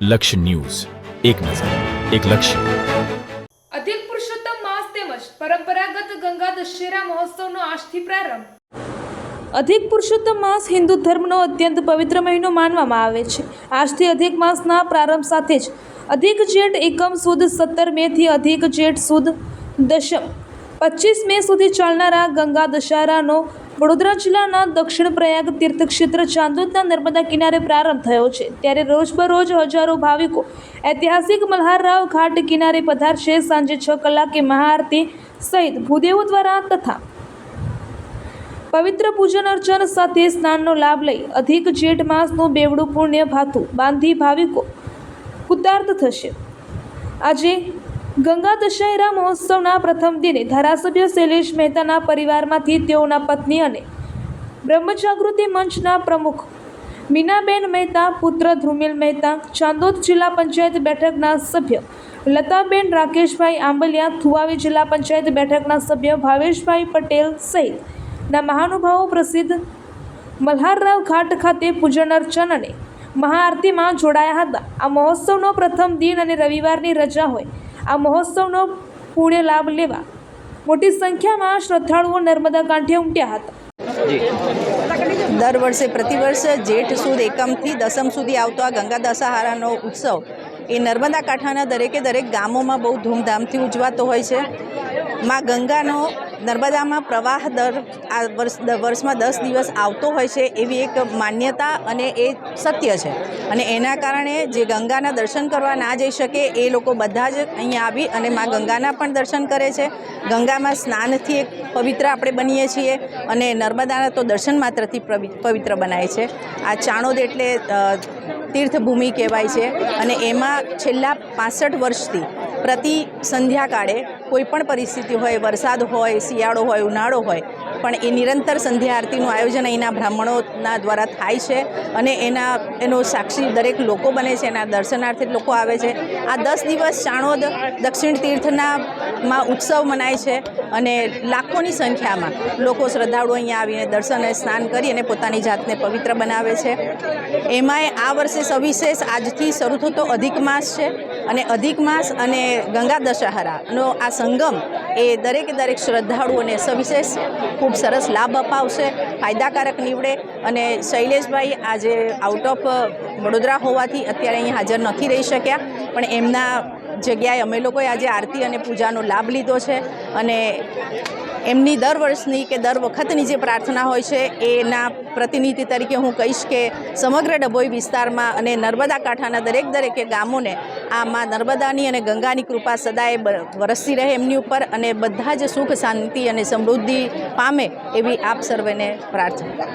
લક્ષ્ય ન્યૂઝ, એક નજર, એક લક્ષ્ય। અધિક પુરુષોત્તમ માસ તેમજ પરંપરાગત ગંગા દશેરા મહોત્સવનો આજથી પ્રારંભ। અધિક પુરુષોત્તમ માસ હિન્દુ ધર્મનો અત્યંત પવિત્ર મહિનો માનવામાં આવે છે। આજથી અધિક માસના પ્રારંભ સાથે જ અધિક જેઠ એકમ સુદ 17 મેથી અધિક જેઠ સુદ દશમ 25 મે સુધી ચાલનારા ગંગા દશેરાનો વડોદરા જિલ્લાના દક્ષિણ પ્રયાગ તીર્થક્ષેત્ર ચાંદોદના નર્મદા કિનારે પ્રારંભ થયો છે। ત્યારે રોજબરોજ હજારો ભાવિકો ઐતિહાસિક મલ્હારરાવ ઘાટ કિનારે પધારશે। સાંજે 6 કલાકે મહાઆરતી સહિત ભૂદેવો દ્વારા તથા પવિત્ર પૂજન અર્ચન સાથે સ્નાનનો લાભ લઈ અધિક જેઠ માસનું બેવડું પુણ્ય ભાથું બાંધી ભાવિકો કૃતાર્થ થશે। આજે ગંગા દશેરા મહોત્સવના પ્રથમ દિને ધારાસભ્ય શૈલેષ મહેતાના પરિવારમાંથી તેઓના પત્ની અને બ્રહ્મજાગૃતિ મંચના પ્રમુખ મીનાબેન મહેતા, પુત્ર ધ્રુમિલ મહેતા, ચાંદોદ જિલ્લા પંચાયત બેઠકના સભ્ય લતાબેન રાકેશભાઈ આંબલિયા, થુવાવી જિલ્લા પંચાયત બેઠકના સભ્ય ભાવેશભાઈ પટેલ સહિતના મહાનુભાવો પ્રસિદ્ધ મલ્હારરાવ ઘાટ ખાતે પૂજન અર્ચન અને મહાઆરતીમાં જોડાયા હતા। આ મહોત્સવનો પ્રથમ દિન અને રવિવારની રજા હોય આ મહોત્સવનો પુણ્ય લાભ લેવા મોટી સંખ્યામાં શ્રદ્ધાળુઓ નર્મદા કાંઠે ઉમટ્યા હતા। દર વર્ષે પ્રતિવર્ષ જેઠ સુદ એકમથી દસમ સુધી આવતો આ ગંગા દશેરાનો ઉત્સવ એ નર્મદા કાંઠાના દરેકે દરેક ગામોમાં બહુ ધૂમધામથી ઉજવાતો હોય છે। માં ગંગાનો નર્મદામાં પ્રવાહ વર્ષમાં 10 દિવસ આવતો હોય છે એવી એક માન્યતા અને એ સત્ય છે। અને એના કારણે જે ગંગાના દર્શન કરવા ના જઈ શકે એ લોકો બધા જ અહીંયા આવી અને માં ગંગાના પણ દર્શન કરે છે। ગંગામાં સ્નાનથી એક પવિત્ર આપણે બનીએ છીએ અને નર્મદાના તો દર્શન માત્રથી પવિત્ર બનાય છે। આ ચાણોદ એટલે તીર્થભૂમિ કહેવાય છે અને એમાં છેલ્લા 65 વર્ષથી પ્રતિ સંધ્યાકાળે કોઈ પણ પરિસ્થિતિ હોય, વરસાદ હોય, શિયાળો હોય, ઉનાળો હોય, પણ એ નિરંતર સંધ્યા આરતીનું આયોજન અહીંના બ્રાહ્મણોના દ્વારા થાય છે અને એનો સાક્ષી દરેક લોકો બને છે, એના દર્શનાર્થે લોકો આવે છે। આ 10 દિવસ ચાણોદ દક્ષિણ તીર્થમાં ઉત્સવ મનાય છે અને લાખોની સંખ્યામાં લોકો શ્રદ્ધાળુઓ અહીંયા આવીને દર્શન અને સ્નાન કરી અને પોતાની જાતને પવિત્ર બનાવે છે। એમાંય આ વર્ષે સવિશેષ આજથી શરૂ થતો અધિક માસ છે અને અધિક માસ અને ગંગા દશેરાનો આ સંગમ એ દરેકે દરેક શ્રદ્ધાળુઓને સવિશેષ ખૂબ સરસ લાભ અપાવશે, ફાયદાકારક નીવડે। અને શૈલેષભાઈ આજે આઉટ ઓફ વડોદરા હોવાથી અત્યારે અહીં હાજર નથી રહી શક્યા, પણ એમના જગ્યાએ અમે લોકોએ આજે આરતી અને પૂજાનો લાભ લીધો છે અને એમની દર વર્ષની કે દર વખતની જે પ્રાર્થના હોય છે એના પ્રતિનિધિ તરીકે હું કહીશ કે સમગ્ર ડભોઈ વિસ્તારમાં અને નર્મદા કાંઠાના દરેકે ગામોને આ માં નર્મદાની અને ગંગાની કૃપા સદાય વરસતી રહે એમની ઉપર અને બધા જ સુખ, શાંતિ અને સમૃદ્ધિ પામે એવી આપ સર્વેને પ્રાર્થના।